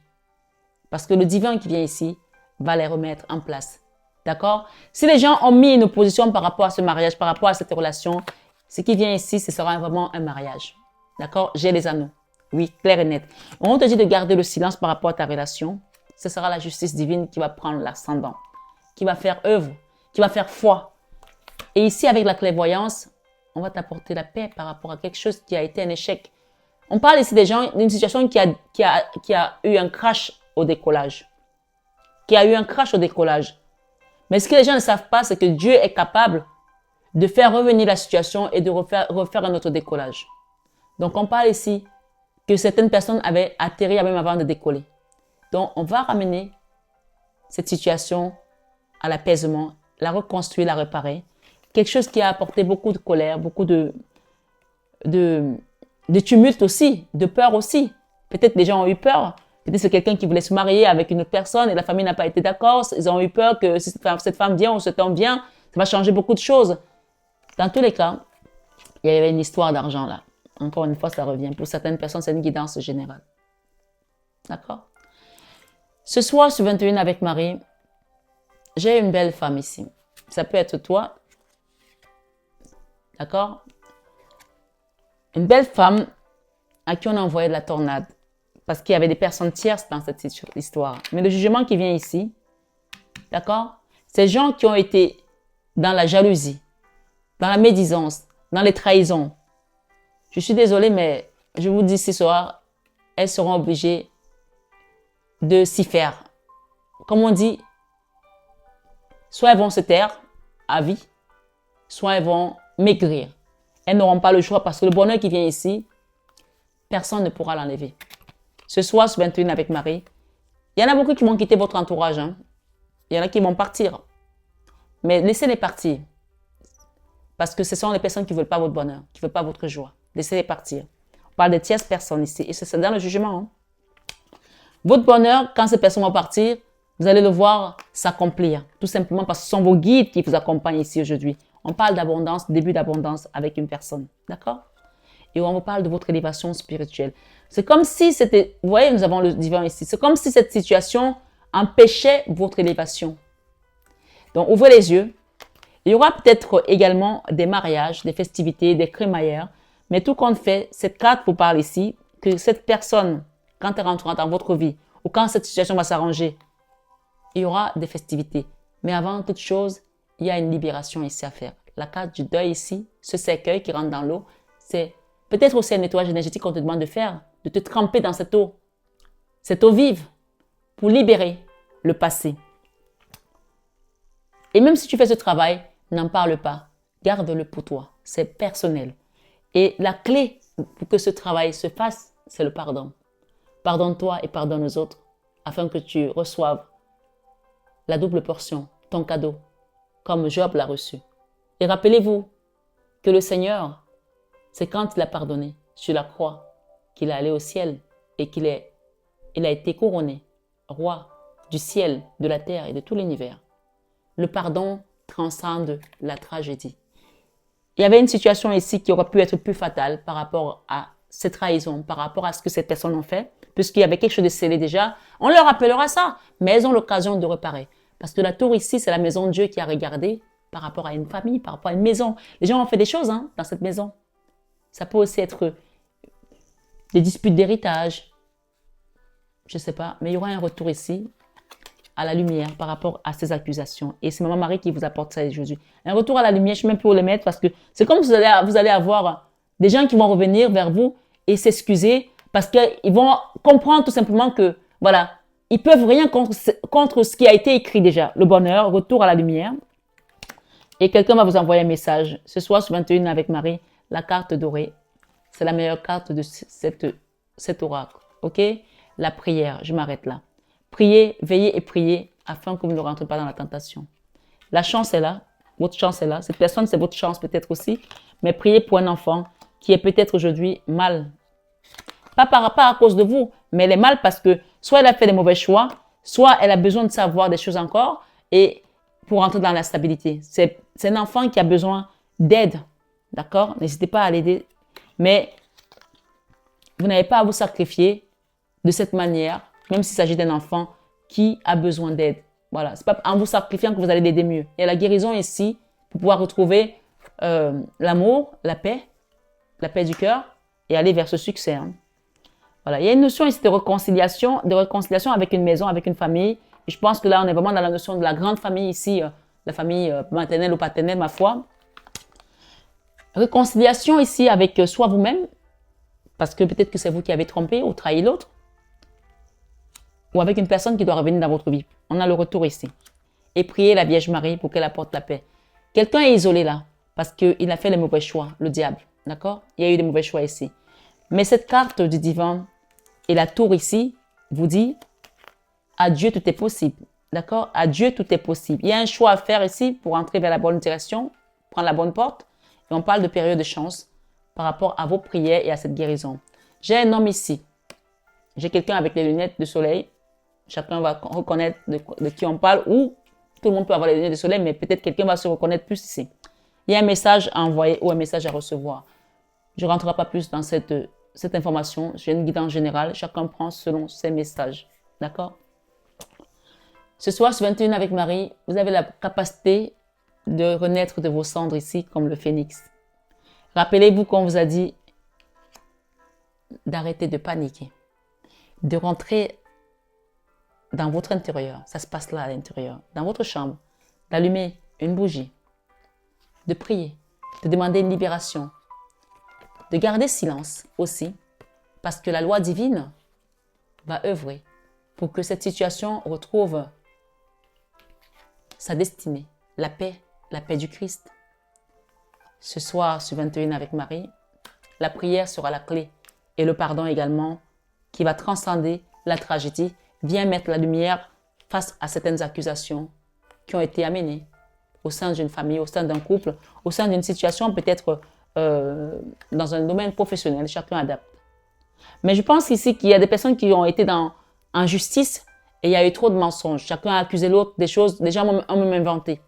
Parce que le divin qui vient ici va les remettre en place. D'accord? Si les gens ont mis une opposition par rapport à ce mariage, par rapport à cette relation, ce qui vient ici, ce sera vraiment un mariage. D'accord? J'ai les anneaux. Oui, clair et net. On te dit de garder le silence par rapport à ta relation. Ce sera la justice divine qui va prendre l'ascendant, qui va faire œuvre, qui va faire foi. Et ici, avec la clairvoyance, on va t'apporter la paix par rapport à quelque chose qui a été un échec. On parle ici des gens d'une situation qui a eu un crash au décollage. Qui a eu un crash au décollage. Mais ce que les gens ne savent pas, c'est que Dieu est capable de faire revenir la situation et de refaire un autre décollage. Donc, on parle ici que certaines personnes avaient atterri même avant de décoller. Donc, on va ramener cette situation à l'apaisement, la reconstruire, la réparer. Quelque chose qui a apporté beaucoup de colère, beaucoup de tumulte aussi, de peur aussi. Peut-être les gens ont eu peur. Peut-être c'est quelqu'un qui voulait se marier avec une autre personne et la famille n'a pas été d'accord. Ils ont eu peur que si cette femme vient ou cet homme vient, ça va changer beaucoup de choses. Dans tous les cas, il y avait une histoire d'argent là. Encore une fois, ça revient. Pour certaines personnes, c'est une guidance générale. D'accord? Ce soir, sur 21 avec Marie, j'ai une belle femme ici. Ça peut être toi. D'accord? Une belle femme à qui on a envoyé de la tornade. Parce qu'il y avait des personnes tierces dans cette histoire. Mais le jugement qui vient ici, d'accord? Ces gens qui ont été dans la jalousie, dans la médisance, dans les trahisons. Je suis désolée, mais je vous dis ce soir, elles seront obligées de s'y faire. Comme on dit, soit elles vont se taire à vie, soit elles vont maigrir. Elles n'auront pas le choix parce que le bonheur qui vient ici, personne ne pourra l'enlever. Ce soir, sur 21 avec Marie, il y en a beaucoup qui vont quitter votre entourage. Hein. Il y en a qui vont partir. Mais laissez-les partir. Parce que ce sont les personnes qui ne veulent pas votre bonheur, qui ne veulent pas votre joie. Laissez-les partir. On parle de tierces personnes ici. Et c'est dans le jugement. Hein. Votre bonheur, quand ces personnes vont partir, vous allez le voir s'accomplir. Tout simplement parce que ce sont vos guides qui vous accompagnent ici aujourd'hui. On parle d'abondance, début d'abondance avec une personne. D'accord? Et on vous parle de votre élévation spirituelle. C'est comme si c'était... Vous voyez, nous avons le divin ici. C'est comme si cette situation empêchait votre élévation. Donc, ouvrez les yeux. Il y aura peut-être également des mariages, des festivités, des crémaillères. Mais tout compte fait, cette carte vous parle ici que cette personne, quand elle rentrera dans votre vie ou quand cette situation va s'arranger, il y aura des festivités. Mais avant toute chose, il y a une libération ici à faire. La carte du deuil ici, ce cercueil qui rentre dans l'eau, c'est peut-être aussi un nettoyage énergétique qu'on te demande de faire, de te tremper dans cette eau vive, pour libérer le passé. Et même si tu fais ce travail, n'en parle pas. Garde-le pour toi. C'est personnel. Et la clé pour que ce travail se fasse, c'est le pardon. Pardonne-toi et pardonne aux autres afin que tu reçoives la double portion, ton cadeau, comme Job l'a reçu. Et rappelez-vous que le Seigneur, c'est quand il a pardonné sur la croix qu'il est allé au ciel et qu'il a été couronné roi du ciel, de la terre et de tout l'univers. Le pardon transcende la tragédie. Il y avait une situation ici qui aurait pu être plus fatale par rapport à cette trahison, par rapport à ce que cette personne a fait, puisqu'il y avait quelque chose de scellé déjà. On leur rappellera ça, mais elles ont l'occasion de réparer. Parce que la tour ici, c'est la maison de Dieu qui a regardé par rapport à une famille, par rapport à une maison. Les gens ont fait des choses dans cette maison. Ça peut aussi être des disputes d'héritage. Je ne sais pas, mais il y aura un retour ici à la lumière par rapport à ces accusations. Et c'est Maman Marie qui vous apporte ça aujourd'hui. Un retour à la lumière, je ne sais même plus où le mettre parce que c'est comme vous allez avoir des gens qui vont revenir vers vous et s'excuser parce qu'ils vont comprendre tout simplement que, voilà, ils peuvent rien contre ce qui a été écrit déjà. Le bonheur, retour à la lumière. Et quelqu'un va vous envoyer un message. Ce soir, sur 21 avec Marie, la carte dorée. C'est la meilleure carte de cet oracle. OK? La prière, je m'arrête là. Priez, veillez et priez afin que vous ne rentrez pas dans la tentation. La chance est là, votre chance est là. Cette personne, c'est votre chance peut-être aussi. Mais priez pour un enfant qui est peut-être aujourd'hui mal. Pas à cause de vous, mais elle est mal parce que soit elle a fait des mauvais choix, soit elle a besoin de savoir des choses encore et pour rentrer dans la stabilité. C'est un enfant qui a besoin d'aide. D'accord? N'hésitez pas à l'aider. Mais vous n'avez pas à vous sacrifier de cette manière, même s'il s'agit d'un enfant qui a besoin d'aide. Voilà, c'est pas en vous sacrifiant que vous allez l'aider mieux. Il y a la guérison ici pour pouvoir retrouver l'amour, la paix du cœur et aller vers ce succès. Hein. Voilà, il y a une notion ici de réconciliation avec une maison, avec une famille. Et je pense que là, on est vraiment dans la notion de la grande famille ici, la famille maternelle ou paternelle, ma foi. Réconciliation ici avec soit vous-même, parce que peut-être que c'est vous qui avez trompé ou trahi l'autre, ou avec une personne qui doit revenir dans votre vie. On a le retour ici. Et priez la Vierge Marie pour qu'elle apporte la paix. Quelqu'un est isolé là, parce qu'il a fait les mauvais choix, le diable. D'accord? Il y a eu des mauvais choix ici. Mais cette carte du divin et la tour ici vous dit, à Dieu tout est possible. D'accord? À Dieu tout est possible. Il y a un choix à faire ici pour entrer vers la bonne direction, prendre la bonne porte. Et on parle de période de chance par rapport à vos prières et à cette guérison. J'ai un homme ici. J'ai quelqu'un avec les lunettes de soleil. Chacun va reconnaître de qui on parle ou tout le monde peut avoir les lunettes de soleil, mais peut-être quelqu'un va se reconnaître plus ici. Il y a un message à envoyer ou un message à recevoir. Je ne rentrerai pas plus dans cette information. J'ai une guidance générale. Chacun prend selon ses messages. D'accord? Ce soir, sur 21 avec Marie, vous avez la capacité de renaître de vos cendres ici comme le phénix. Rappelez-vous qu'on vous a dit d'arrêter de paniquer, de rentrer dans votre intérieur. Ça se passe là à l'intérieur, dans votre chambre, d'allumer une bougie, de prier, de demander une libération, de garder silence aussi, parce que la loi divine va œuvrer pour que cette situation retrouve sa destinée, la paix du Christ. Ce soir, sur 21 avec Marie, la prière sera la clé et le pardon également qui va transcender la tragédie, vient mettre la lumière face à certaines accusations qui ont été amenées au sein d'une famille, au sein d'un couple, au sein d'une situation peut-être dans un domaine professionnel, chacun adapte. Mais je pense ici qu'il y a des personnes qui ont été en justice et il y a eu trop de mensonges. Chacun a accusé l'autre des choses, des gens ont même inventé.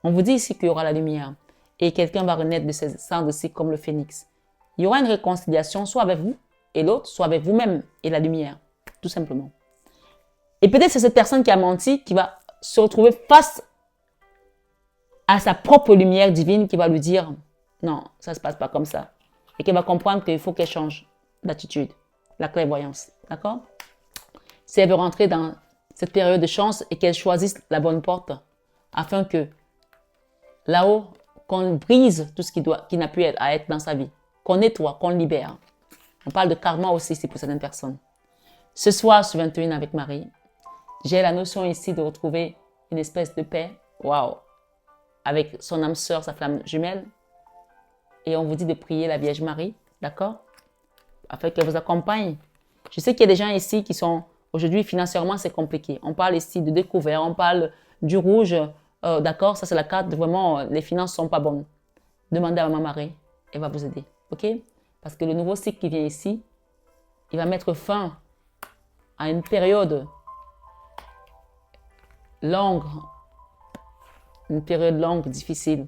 On vous dit ici qu'il y aura la lumière et quelqu'un va renaître de ses cendres ici comme le phénix. Il y aura une réconciliation soit avec vous et l'autre, soit avec vous-même et la lumière, tout simplement. Et peut-être c'est cette personne qui a menti qui va se retrouver face à sa propre lumière divine qui va lui dire non, ça ne se passe pas comme ça. Et qu'elle va comprendre qu'il faut qu'elle change d'attitude, la clairvoyance. D'accord? Si elle veut rentrer dans cette période de chance et qu'elle choisisse la bonne porte afin que là-haut, qu'on brise tout ce qui n'a pu être à être dans sa vie, qu'on nettoie, qu'on libère. On parle de karma aussi, c'est pour certaines personnes. Ce soir, sur 21 avec Marie, j'ai la notion ici de retrouver une espèce de paix, waouh, avec son âme sœur, sa flamme jumelle. Et on vous dit de prier la Vierge Marie, d'accord? Afin qu'elle vous accompagne. Je sais qu'il y a des gens ici qui sont, aujourd'hui, financièrement, c'est compliqué. On parle ici de découvert, on parle du rouge, d'accord? Ça, c'est la carte de vraiment, les finances ne sont pas bonnes. Demandez à Maman Marie, elle va vous aider, ok? Parce que le nouveau cycle qui vient ici, il va mettre fin à une période longue, difficile.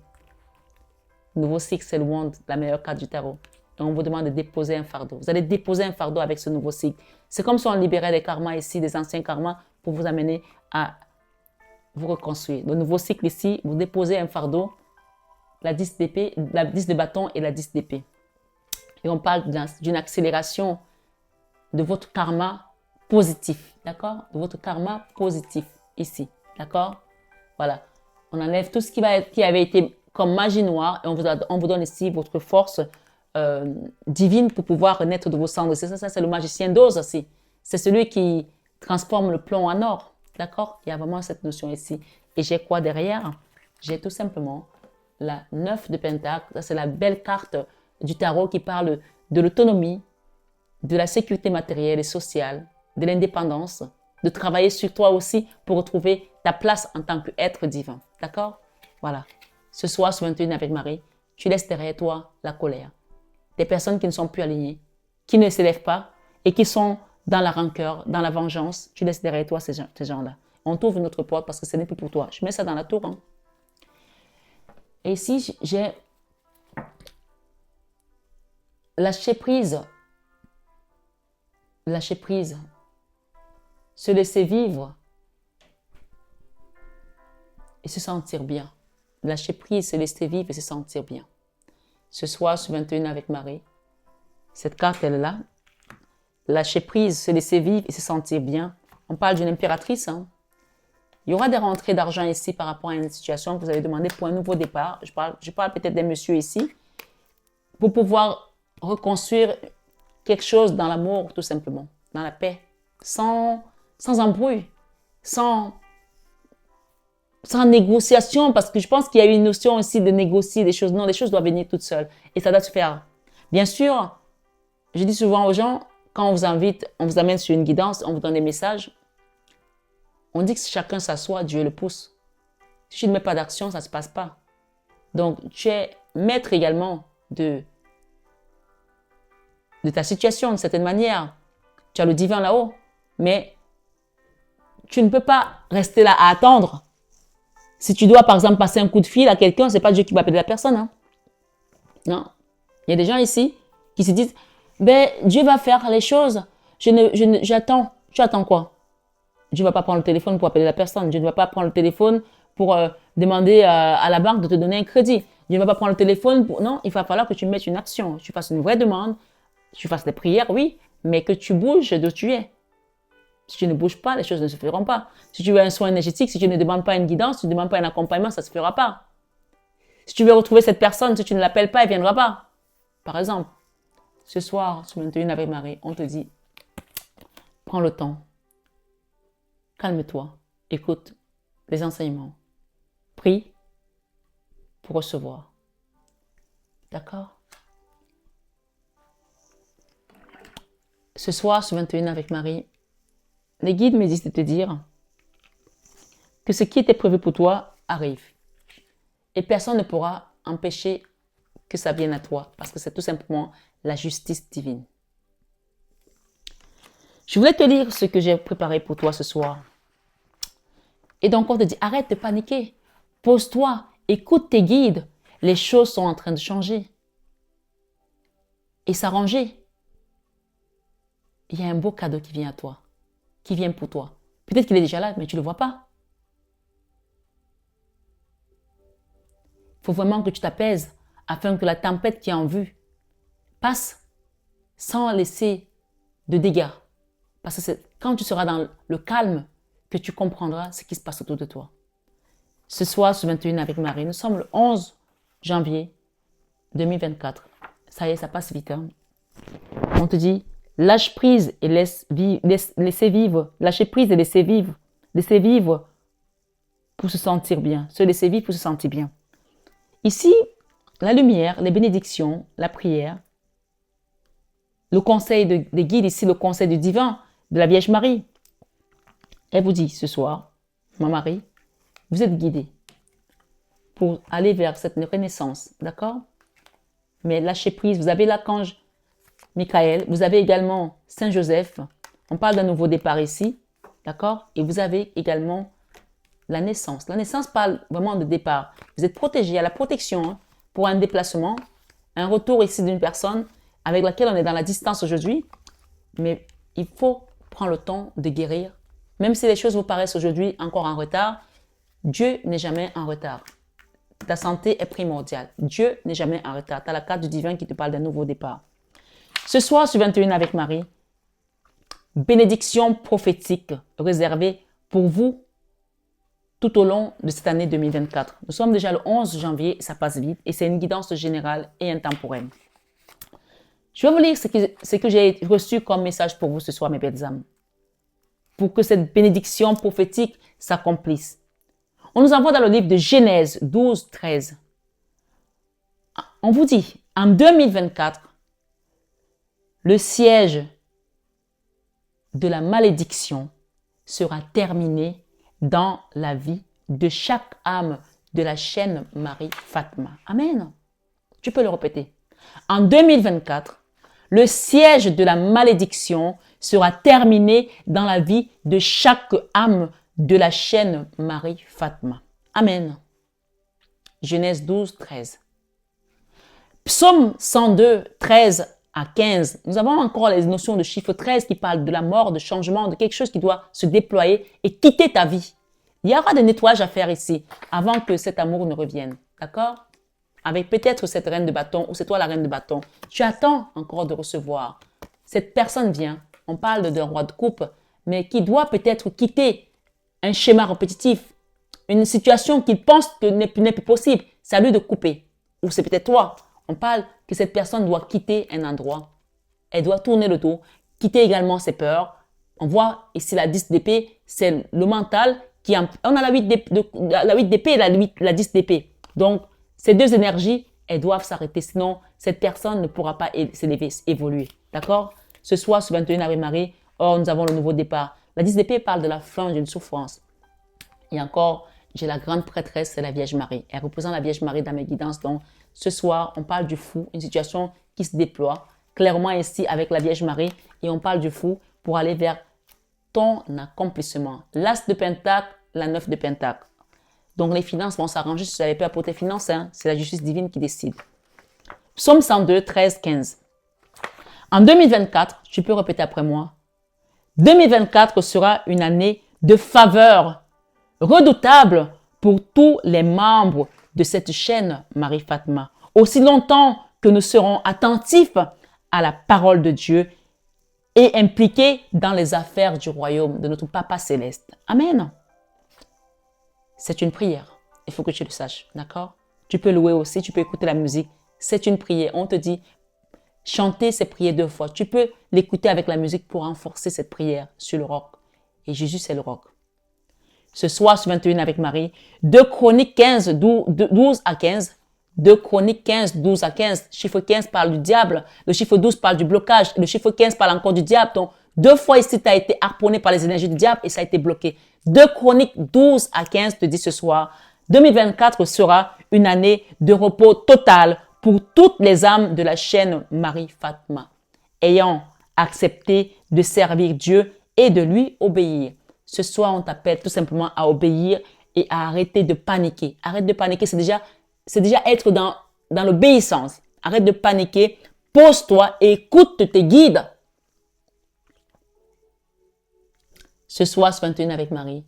Le nouveau cycle, c'est le monde, la meilleure carte du tarot. Et on vous demande de déposer un fardeau. Vous allez déposer un fardeau avec ce nouveau cycle. C'est comme si on libérait des karmas ici, des anciens karmas, pour vous amener à vous reconstruire. Le nouveau cycle ici, vous déposez un fardeau, la 10 d'épée, la 10 de bâton et la 10 d'épée. Et on parle d'une accélération de votre karma positif. D'accord? De votre karma positif ici. D'accord? Voilà. On enlève tout ce qui avait été comme magie noire et on vous donne ici votre force divine pour pouvoir renaître de vos cendres. Ça c'est le magicien d'Oz aussi. C'est celui qui transforme le plomb en or. D'accord? Il y a vraiment cette notion ici. Et j'ai quoi derrière? J'ai tout simplement la 9 de Pentacle. Ça, c'est la belle carte du tarot qui parle de l'autonomie, de la sécurité matérielle et sociale, de l'indépendance, de travailler sur toi aussi pour retrouver ta place en tant qu'être divin. D'accord? Voilà. Ce soir, sur 21 avec Marie, tu laisses derrière toi la colère. Des personnes qui ne sont plus alignées, qui ne s'élèvent pas et qui sont dans la rancœur, dans la vengeance. Tu laisses derrière toi ces gens-là. On t'ouvre notre porte parce que ce n'est plus pour toi. Je mets ça dans la tour. Hein. Et ici, j'ai lâcher prise. Lâcher prise. Se laisser vivre. Et se sentir bien. Lâcher prise, se laisser vivre et se sentir bien. Ce soir, sur 21 avec Marie, cette carte, elle est là. Lâcher prise, se laisser vivre et se sentir bien. On parle d'une impératrice. Hein. Il y aura des rentrées d'argent ici par rapport à une situation que vous avez demandé pour un nouveau départ. Je parle peut-être des messieurs ici. Pour pouvoir reconstruire quelque chose dans l'amour, tout simplement. Dans la paix. Sans embrouille. Sans négociation, parce que je pense qu'il y a eu une notion aussi de négocier des choses. Non, les choses doivent venir toutes seules. Et ça doit se faire. Bien sûr, je dis souvent aux gens, quand on vous invite, on vous amène sur une guidance, on vous donne des messages, on dit que si chacun s'assoit, Dieu le pousse. Si tu ne mets pas d'action, ça ne se passe pas. Donc, tu es maître également de ta situation, d'une certaine manière. Tu as le divin là-haut, mais tu ne peux pas rester là à attendre. Si tu dois, par exemple, passer un coup de fil à quelqu'un, ce n'est pas Dieu qui va appeler la personne. Hein. Non. Il y a des gens ici qui se disent, ben, Dieu va faire les choses. J'attends. Tu attends quoi? Dieu ne va pas prendre le téléphone pour appeler la personne. Dieu ne va pas prendre le téléphone pour demander à la banque de te donner un crédit. Dieu ne va pas prendre le téléphone pour... Non, il va falloir que tu mettes une action. Tu fasses une vraie demande. Tu fasses des prières, oui, mais que tu bouges d'où tu es. Si tu ne bouges pas, les choses ne se feront pas. Si tu veux un soin énergétique, si tu ne demandes pas une guidance, si tu ne demandes pas un accompagnement, ça ne se fera pas. Si tu veux retrouver cette personne, si tu ne l'appelles pas, elle ne viendra pas. Par exemple, ce soir, sur 21 avec Marie, on te dit, prends le temps, calme-toi, écoute les enseignements, prie pour recevoir. D'accord? Ce soir, sur 21 avec Marie, les guides me disent de te dire que ce qui était prévu pour toi arrive. Et personne ne pourra empêcher que ça vienne à toi parce que c'est tout simplement la justice divine. Je voulais te lire ce que j'ai préparé pour toi ce soir. Et donc on te dit, arrête de paniquer. Pose-toi, écoute tes guides. Les choses sont en train de changer et s'arranger. Il y a un beau cadeau qui vient à toi, qui vient pour toi. Peut-être qu'il est déjà là, mais tu ne le vois pas. faut vraiment que tu t'apaises afin que la tempête qui est en vue passe sans laisser de dégâts. Parce que c'est quand tu seras dans le calme que tu comprendras ce qui se passe autour de toi. Ce soir, sur 21 avec Marie, nous sommes le 11 janvier 2024. Ça y est, ça passe vite. Hein? On te dit, lâche prise et laissez vivre. Lâchez prise et laissez vivre. Laissez vivre pour se sentir bien. Se laisser vivre pour se sentir bien. Ici, la lumière, les bénédictions, la prière, le conseil des guides, ici le conseil du divin, de la Vierge Marie. Elle vous dit ce soir, ma Marie, vous êtes guidée pour aller vers cette renaissance, d'accord? Mais lâchez prise, vous avez l'archange Michael, vous avez également Saint Joseph, on parle d'un nouveau départ ici, d'accord? Et vous avez également la naissance. La naissance parle vraiment de départ. Vous êtes protégé, il y a la protection hein, pour un déplacement, un retour ici d'une personne avec laquelle on est dans la distance aujourd'hui, mais il faut prendre le temps de guérir. Même si les choses vous paraissent aujourd'hui encore en retard, Dieu n'est jamais en retard. Ta santé est primordiale. Dieu n'est jamais en retard. Tu as la carte du divin qui te parle d'un nouveau départ. Ce soir, sur 21 avec Marie, bénédiction prophétique réservée pour vous tout au long de cette année 2024. Nous sommes déjà le 11 janvier, ça passe vite et c'est une guidance générale et intemporelle. Je vais vous lire ce que j'ai reçu comme message pour vous ce soir, mes belles âmes, pour que cette bénédiction prophétique s'accomplisse. On nous envoie dans le livre de Genèse 12, 13. On vous dit, en 2024, le siège de la malédiction sera terminé dans la vie de chaque âme de la chaîne Marie Fatma. Amen. Tu peux le répéter. En 2024, le siège de la malédiction sera terminé dans la vie de chaque âme de la chaîne Marie Fatma. Amen. Genèse 12, 13. Psaume 102, 13 à 15. Nous avons encore les notions de chiffre 13 qui parlent de la mort, de changement, de quelque chose qui doit se déployer et quitter ta vie. Il y aura des nettoyages à faire ici avant que cet amour ne revienne. D'accord? Avec peut-être cette reine de bâton ou c'est toi la reine de bâton. Tu attends encore de recevoir. Cette personne vient. On parle d'un roi de coupe, mais qui doit peut-être quitter un schéma répétitif, une situation qu'il pense que n'est plus possible. C'est à lui de couper. Ou c'est peut-être toi. On parle que cette personne doit quitter un endroit. Elle doit tourner le dos, quitter également ses peurs. On voit ici la 10 d'épée, c'est le mental qui on a la 8 d'épée et la 10 d'épée. Donc, ces deux énergies, elles doivent s'arrêter. Sinon, cette personne ne pourra pas s'élever, évoluer. D'accord? Ce soir, sur 21 Ave Marie, nous avons le nouveau départ. La 10 d'épée parle de la fin d'une souffrance. Et encore, j'ai la grande prêtresse, c'est la Vierge Marie. Elle représente la Vierge Marie dans mes guidances. Donc, ce soir, on parle du fou, une situation qui se déploie clairement ici avec la Vierge Marie. Et on parle du fou pour aller vers ton accomplissement. L'As de Pentacle, la 9 de Pentacle. Donc, les finances vont s'arranger. Si tu n'avais pas pour tes finances, hein, c'est la justice divine qui décide. Psaume 102, 13, 15. En 2024, tu peux répéter après moi. 2024 sera une année de faveur redoutable pour tous les membres de cette chaîne Marie Fatma. Aussi longtemps que nous serons attentifs à la parole de Dieu et impliqués dans les affaires du royaume de notre Papa Céleste. Amen. C'est une prière. Il faut que tu le saches, d'accord? Tu peux louer aussi, tu peux écouter la musique. C'est une prière. On te dit, chanter ces prières 2 fois. Tu peux l'écouter avec la musique pour renforcer cette prière sur le roc. Et Jésus, c'est le roc. Ce soir, sur 21 avec Marie, 2 Chroniques 15, 12 à 15. 2 Chroniques 15, 12 à 15. Chiffre 15 parle du diable. Le chiffre 12 parle du blocage. Le chiffre 15 parle encore du diable. Donc, 2 fois ici, tu as été harponné par les énergies du diable et ça a été bloqué. 2 Chroniques 12 à 15 te dit ce soir, 2024 sera une année de repos total pour toutes les âmes de la chaîne Marie Fatma, ayant accepté de servir Dieu et de lui obéir. Ce soir, on t'appelle tout simplement à obéir et à arrêter de paniquer. Arrête de paniquer, c'est déjà être dans l'obéissance. Arrête de paniquer, pose-toi et écoute tes guides. Ce soir, 21 avec Marie,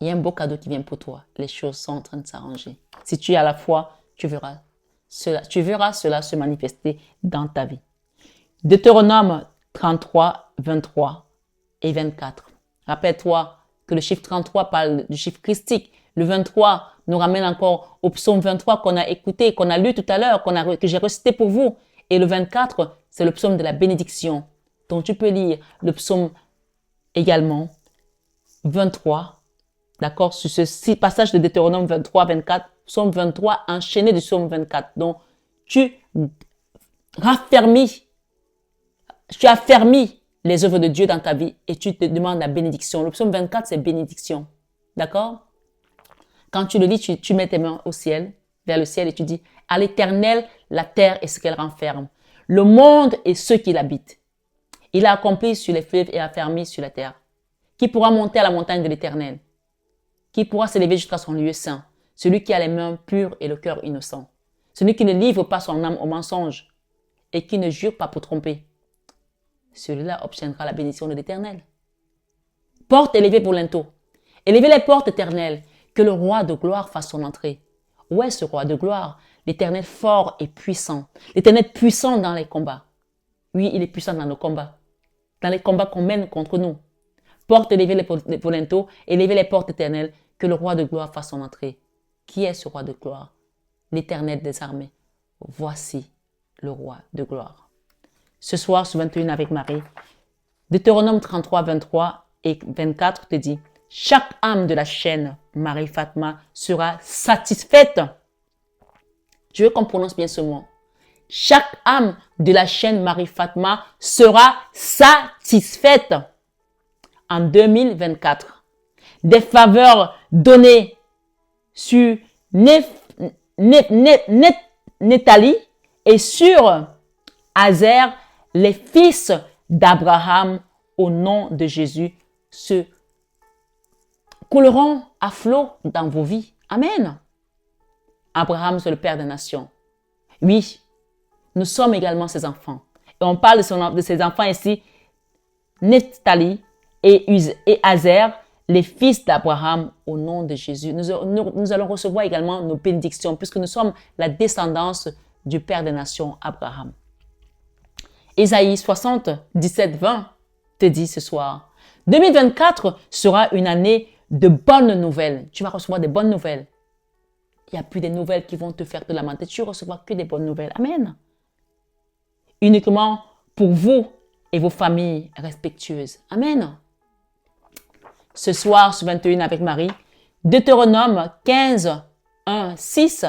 Il y a un beau cadeau qui vient pour toi. Les choses sont en train de s'arranger. Si tu es à la foi, tu verras cela se manifester dans ta vie. Deutéronome 33, 23 et 24. Rappelle-toi que le chiffre 33 parle du chiffre christique. Le 23 nous ramène encore au psaume 23 qu'on a écouté, qu'on a lu tout à l'heure, que j'ai recité pour vous. Et le 24, c'est le psaume de la bénédiction. Donc tu peux lire le psaume également 23, d'accord, sur ce passage de Deutéronome 23, 24, psaume 23 enchaîné du psaume 24. Donc tu affermis les œuvres de Dieu dans ta vie et tu te demandes la bénédiction. Le psaume 24, c'est bénédiction. D'accord? Quand tu le lis, tu mets tes mains au ciel, vers le ciel et tu dis, à l'Éternel, la terre et ce qu'elle renferme, le monde et ceux qui l'habitent. Il a accompli sur les fleuves et affermi sur la terre. Qui pourra monter à la montagne de l'Éternel? Qui pourra s'élever jusqu'à son lieu saint? Celui qui a les mains pures et le cœur innocent. Celui qui ne livre pas son âme au mensonge et qui ne jure pas pour tromper. Celui-là obtiendra la bénédiction de l'Éternel. Porte élevée pour l'into. Élevez les portes éternelles, que le roi de gloire fasse son entrée. Où est ce roi de gloire? L'Éternel fort et puissant. L'Éternel puissant dans les combats. Oui, il est puissant dans nos combats. Dans les combats qu'on mène contre nous. Porte élevée pour l'into, élevez les portes éternelles, que le roi de gloire fasse son entrée. Qui est ce roi de gloire? L'Éternel des armées. Voici le roi de gloire. Ce soir, sur 21 avec Marie, Deutéronome 33, 23 et 24 te dit, chaque âme de la chaîne Marie Fatma sera satisfaite. Je veux qu'on prononce bien ce mot. Chaque âme de la chaîne Marie Fatma sera satisfaite en 2024. Des faveurs données sur Nethalie et sur Azer, les fils d'Abraham, au nom de Jésus, se couleront à flot dans vos vies. Amen. Abraham, c'est le père des nations. Oui, nous sommes également ses enfants. Et on parle de ses enfants ici, Nephtali et Azer, les fils d'Abraham, au nom de Jésus. Nous allons recevoir également nos bénédictions, puisque nous sommes la descendance du père des nations, Abraham. Ésaïe 60, 17, 20 te dit ce soir, 2024 sera une année de bonnes nouvelles. Tu vas recevoir des bonnes nouvelles. Il n'y a plus des nouvelles qui vont te faire te lamenter. Tu ne recevras que des bonnes nouvelles. Amen. Uniquement pour vous et vos familles respectueuses. Amen. Ce soir, sur 21 avec Marie, Deutéronome 15, 1, 6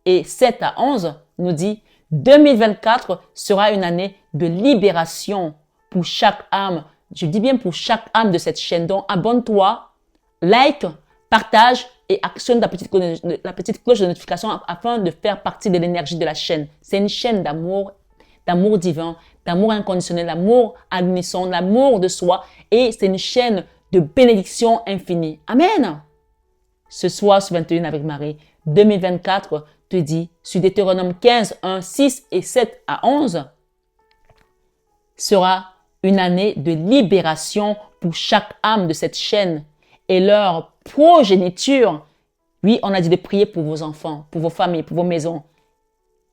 et 7 à 11 nous dit, 2024 sera une année de libération pour chaque âme. Je dis bien pour chaque âme de cette chaîne. Donc, abonne-toi, like, partage et actionne la petite cloche de notification afin de faire partie de l'énergie de la chaîne. C'est une chaîne d'amour divin, d'amour inconditionnel, d'amour à l'unisson, d'amour de soi. Et c'est une chaîne de bénédiction infinie. Amen. Ce soir, sur 21 avec Marie, 2024 te dit, sur Deutéronome 15, 1, 6 et 7 à 11, sera une année de libération pour chaque âme de cette chaîne et leur progéniture. Oui, on a dit de prier pour vos enfants, pour vos familles, pour vos maisons,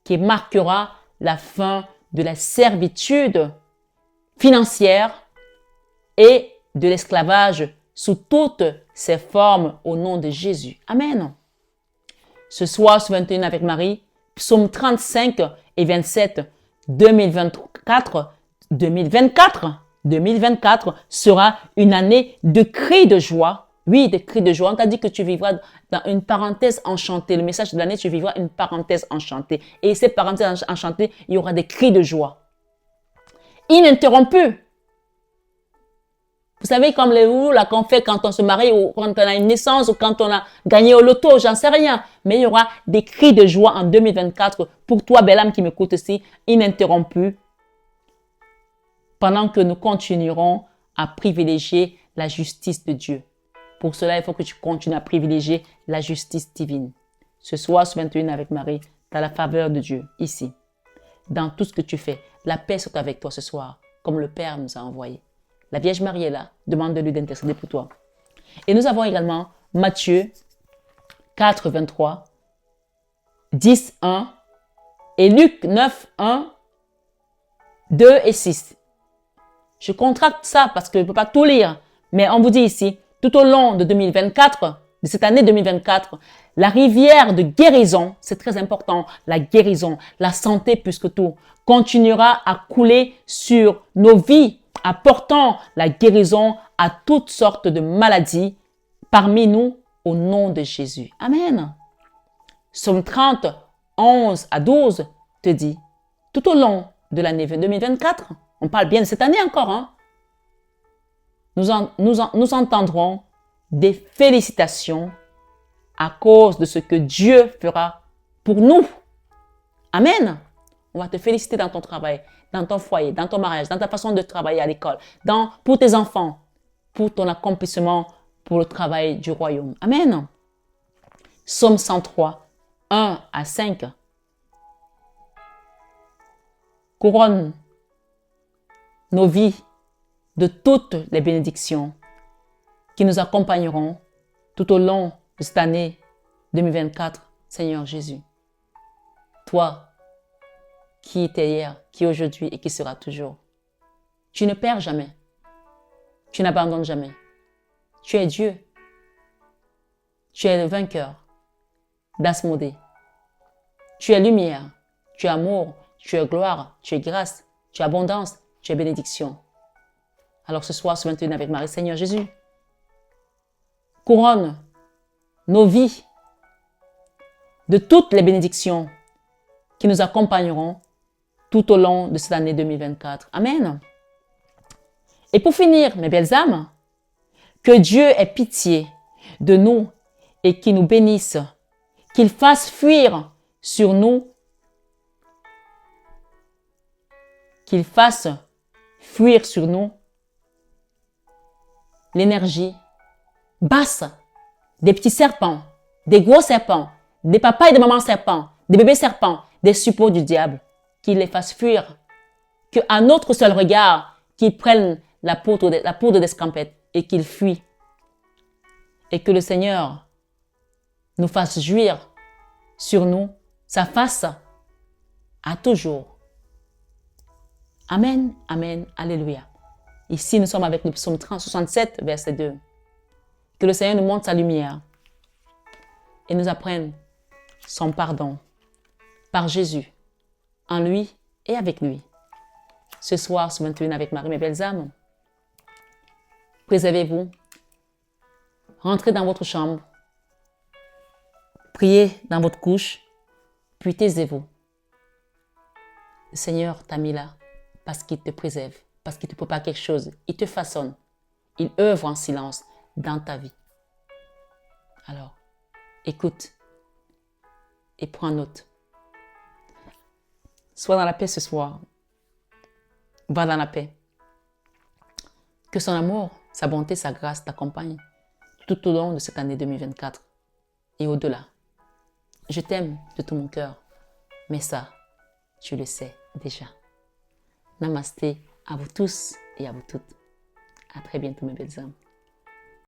qui marquera la fin de la servitude financière et de l'esclavage sous toutes ses formes au nom de Jésus. Amen. Ce soir, sur 21 avec Marie, psaume 35 et 27, 2024 sera une année de cris de joie. Oui, des cris de joie. On t'a dit que tu vivras dans une parenthèse enchantée. Le message de l'année, tu vivras une parenthèse enchantée. Et cette parenthèse enchantée, il y aura des cris de joie. Ininterrompus. Vous savez, comme les roues là qu'on fait quand on se marie ou quand on a une naissance ou quand on a gagné au loto, j'en sais rien. Mais il y aura des cris de joie en 2024 pour toi, belle âme qui m'écoute ici, ininterrompus, pendant que nous continuerons à privilégier la justice de Dieu. Pour cela, il faut que tu continues à privilégier la justice divine. Ce soir, sur 21 avec Marie, tu as la faveur de Dieu, ici. Dans tout ce que tu fais, la paix soit avec toi ce soir, comme le Père nous a envoyé. La Vierge Marie est là, demande-lui d'intercéder pour toi. Et nous avons également Matthieu 4, 23, 10, 1 et Luc 9, 1, 2 et 6. Je contracte ça parce que je ne peux pas tout lire. Mais on vous dit ici, tout au long de 2024, de cette année 2024, la rivière de guérison, c'est très important, la guérison, la santé plus que tout, continuera à couler sur nos vies, apportant la guérison à toutes sortes de maladies parmi nous au nom de Jésus. Amen. Psaume 30, 11 à 12 te dit, tout au long de l'année 2024, on parle bien de cette année encore, hein, nous entendrons des félicitations à cause de ce que Dieu fera pour nous. Amen. On va te féliciter dans ton travail, dans ton foyer, dans ton mariage, dans ta façon de travailler à l'école, pour tes enfants, pour ton accomplissement, pour le travail du royaume. Amen. Psaume 103, 1 à 5. Couronne nos vies de toutes les bénédictions qui nous accompagneront tout au long de cette année 2024, Seigneur Jésus. Toi, qui étais hier, qui est aujourd'hui et qui sera toujours. Tu ne perds jamais. Tu n'abandonnes jamais. Tu es Dieu. Tu es le vainqueur d'Asmodée. Tu es lumière. Tu es amour. Tu es gloire. Tu es grâce. Tu es abondance. Tu es bénédiction. Alors ce soir, ce 21 avec Marie, Seigneur Jésus, couronne nos vies de toutes les bénédictions qui nous accompagneront tout au long de cette année 2024. Amen. Et pour finir, mes belles âmes, que Dieu ait pitié de nous et qu'il nous bénisse, qu'il fasse fuir sur nous, l'énergie basse des petits serpents, des gros serpents, des papas et des mamans serpents, des bébés serpents, des suppôts du diable, qu'il les fasse fuir, qu'à notre seul regard, qu'ils prennent la poudre d'escampette et qu'ils fuient. Et que le Seigneur nous fasse jouir sur nous sa face à toujours. Amen, amen, alléluia. Ici, nous sommes avec le psaume 67, verset 2. Que le Seigneur nous montre sa lumière et nous apprenne son pardon par Jésus, en lui et avec lui. Ce soir, ce 21 avec Marie, mes belles âmes, préservez-vous, rentrez dans votre chambre, priez dans votre couche, puis taisez-vous. Le Seigneur t'a mis là parce qu'il te préserve, parce qu'il te prépare quelque chose, il te façonne, il œuvre en silence dans ta vie. Alors, écoute et prends note. Sois dans la paix ce soir. Va dans la paix. Que son amour, sa bonté, sa grâce t'accompagnent tout au long de cette année 2024 et au-delà. Je t'aime de tout mon cœur, mais ça, tu le sais déjà. Namasté à vous tous et à vous toutes. À très bientôt mes belles âmes.